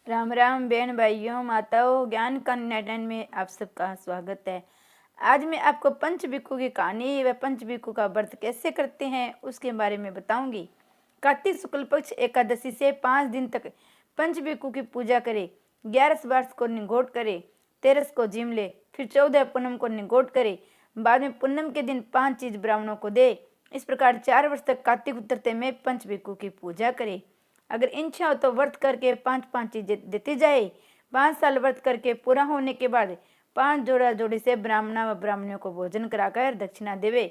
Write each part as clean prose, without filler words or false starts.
राम राम बहन भाइयों माताओं, ज्ञान कन्या चैनल में आप सबका स्वागत है। आज मैं आपको पंचभिक्षु की कहानी व पंचभिक्षु का व्रत कैसे करते हैं उसके बारे में बताऊंगी। कार्तिक शुक्ल पक्ष एकादशी से 5 दिन तक पंचभिक्षु की पूजा करे। 11 वर्ष को निगोट करे, 13 को जिम ले, फिर 14 पूनम को निगोट करे। बाद में पूनम के दिन 5 चीज ब्राह्मणों को दे। इस प्रकार 4 वर्ष तक कार्तिक उतरते में पंचभिक्षु की पूजा करे। अगर इच्छा हो तो व्रत करके 5-5 चीजें देती जाए। 5 साल व्रत करके पूरा होने के बाद 5 जोड़ा जोड़ी से ब्राह्मणा व ब्राह्मणियों को भोजन कराकर दक्षिणा देवे।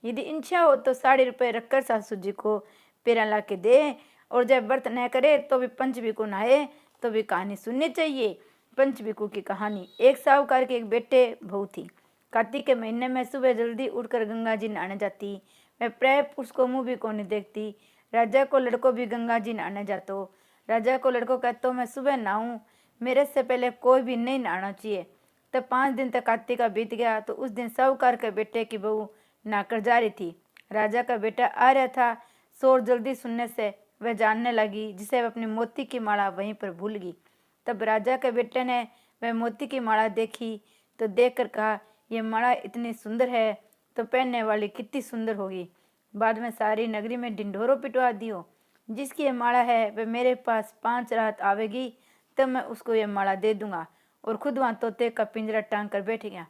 यदि इच्छा हो तो 60 रुपये रखकर सासू जी को पेरा ला के दे। और जब व्रत न करे तो भी पंचभिक्षु नहाए तो भी कहानी सुननी चाहिए। पंचभिक्षु की कहानी। एक साहूकार के एक बेटे बहू थी। कार्तिक के महीने में सुबह जल्दी उठकर गंगा जी नहाने जाती। वह प्राय पुरुष को मुँह भी को नहीं देखती। राजा को लड़को भी गंगा जी नहाने जातो। राजा को लड़को कहतो मैं सुबह नहाऊं, मेरे से पहले कोई भी नहीं नहाना चाहिए। तब 5 दिन तक कार्तिक का बीत गया तो उस दिन साहूकार के बेटे की बहू नहाकर जा रही थी। राजा का बेटा आ रहा था। शोर जल्दी सुनने से वह जानने लगी, जिसे वह अपनी मोती की माला वहीं पर भूल गई। तब राजा के बेटे ने वह मोती की माला देखी तो देख कर कहा, यह माला इतनी सुंदर है तो पहनने वाली कितनी सुंदर होगी। बाद में सारी नगरी में ढिंढोरों पिटवा दियो। जिसकी ये माला है वह मेरे पास 5 रात आवेगी तब मैं उसको ये माला दे दूंगा। और खुद वहाँ तोते का पिंजरा टांग कर बैठ गया।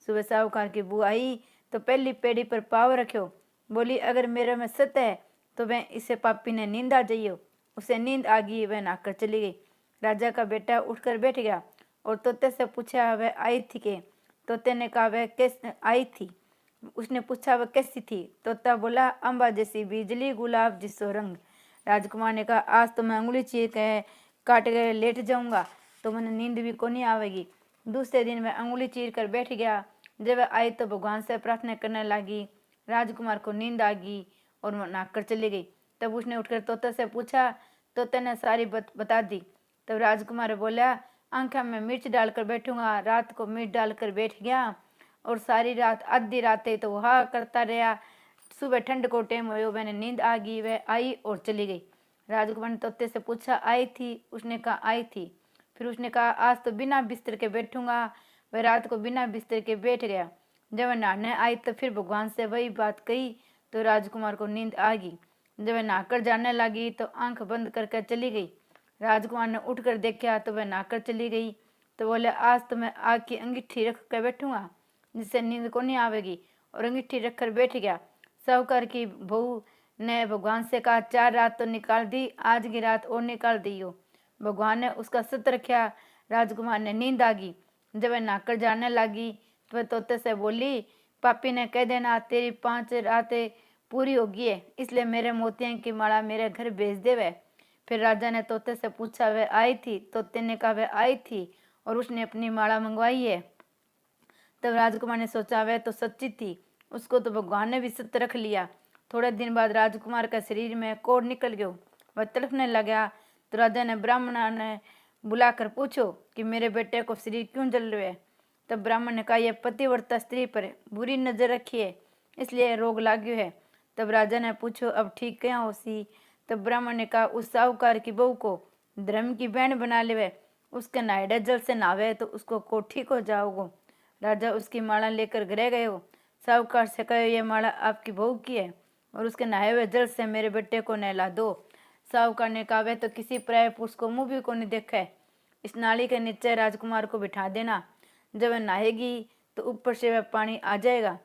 सुबह साहूकार की बू आई तो पहली पेड़ी पर पाव रखो। बोली, अगर मेरे में सत्य है तो वह इसे पापी ने नींद आ जाइयो। उसे नींद आ गई, वह नाकर चली गई। राजा का बेटा उठकर बैठ गया और तोते से पूछा वह आई थी के? तोते ने कहा वह कैसे आई थी। उसने पूछा वह कैसी थी? तोता बोला, अम्बा जैसी बिजली, गुलाब जिसो रंग। राजकुमार ने कहा, आज तो मैं उंगली चीर के काट के लेट जाऊंगा तो मैंने नींद भी को नहीं आवेगी। दूसरे दिन वह उंगली चीर कर बैठ गया। जब वह आई तो भगवान से प्रार्थना करने लगी। राजकुमार को नींद आ गई और वह नाक चली गई। तब उसने उठकर तोते से पूछा। तोते ने सारी बता दी। तब राजकुमार बोला, आंखों में मिर्च डालकर बैठूंगा। रात को मिर्च डालकर बैठ गया और सारी रात आधी रातें तो वह करता रहा। सुबह ठंड को टाइम हुए, मैंने नींद आ गई, वह आई और चली गई। राजकुमार ने तोते से पूछा, आई थी? उसने कहा आई थी। फिर उसने कहा, आज तो बिना बिस्तर के बैठूंगा। वह रात को बिना बिस्तर के बैठ गया। जब वह नहाने आई तो फिर भगवान से वही बात कही तो राजकुमार को नींद आ गई। जब वह नहाकर जाने लगी तो आंख बंद करके चली गई। राजकुमार ने उठकर देखा तो वह नहाकर चली गई। तो बोले, आज तो मैं आग की अंगीठी रख कर बैठूंगा जिससे नींद को नहीं आवेगी। और अंगीठी रखकर बैठ गया। साहूकार की बहू ने भगवान से कहा, 4 रात तो निकाल दी, आज की रात और निकाल दियो। भगवान ने उसका सत्य रखा। राजकुमार ने नींद आ गई। जब वह नहाकर जाने लगी तो वह तोते से बोली, पापी ने कह देना तेरी 5 रातें पूरी होगी है, इसलिए मेरे मोतियों की माला मेरे घर भेज दे। वह फिर राजा ने तोते से पूछा, वह आई थी? तोते ने कहा वह आई थी और उसने अपनी माला मंगवाई है। तब राजकुमार ने सोचा वह तो सच्ची थी, उसको तो भगवान ने भी सत्य रख लिया। थोड़े दिन बाद राजकुमार का शरीर में कोढ़ निकल गयो, वह तड़पने लगा। तो राजा ने ब्राह्मण ने बुलाकर पूछो कि मेरे बेटे को शरीर क्यों जल रहा है। तब ब्राह्मण ने कहा, यह पतिव्रता स्त्री पर बुरी नजर रखी है, इसलिए रोग लाग्यो है। तब राजा ने पूछो, अब ठीक क्या हो सी? तब ब्राह्मण ने कहा, उस साहूकार की बहू को धर्म की बहन बना ले, उसके नायडे जल से नावे तो उसको को ठीक हो जाओगो। राजा उसकी माला लेकर घर गए हो। साहूकार से कहो, ये माला आपकी बहू की है और उसके नहाए हुए जल से मेरे बेटे को नहला दो। साहूकार ने कहा, वह तो किसी प्राय पुरुष को मुंह भी को नहीं देखा है। इस नाली के नीचे राजकुमार को बिठा देना। जब वह नहाएगी तो ऊपर से वह पानी आ जाएगा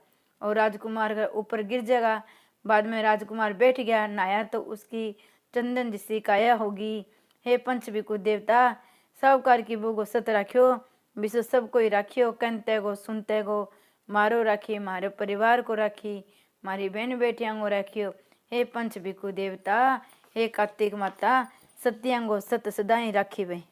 और राजकुमार का ऊपर गिर जाएगा। बाद में राजकुमार बैठ गया, नहाया तो उसकी चंदन जैसी काया होगी। हे पंचभिक्षु देवता, साहूकार की बहू को सत राख्यो, विश्व सब कोई राखियो, कहते गो सुनते गो। मारो राखी, मारे परिवार को राखी, मारी बहन बेटियां को राखियो। हे पंचभिक्षु देवता, हे कार्तिक माता, सत्यांगो सत सदाई राखी वे।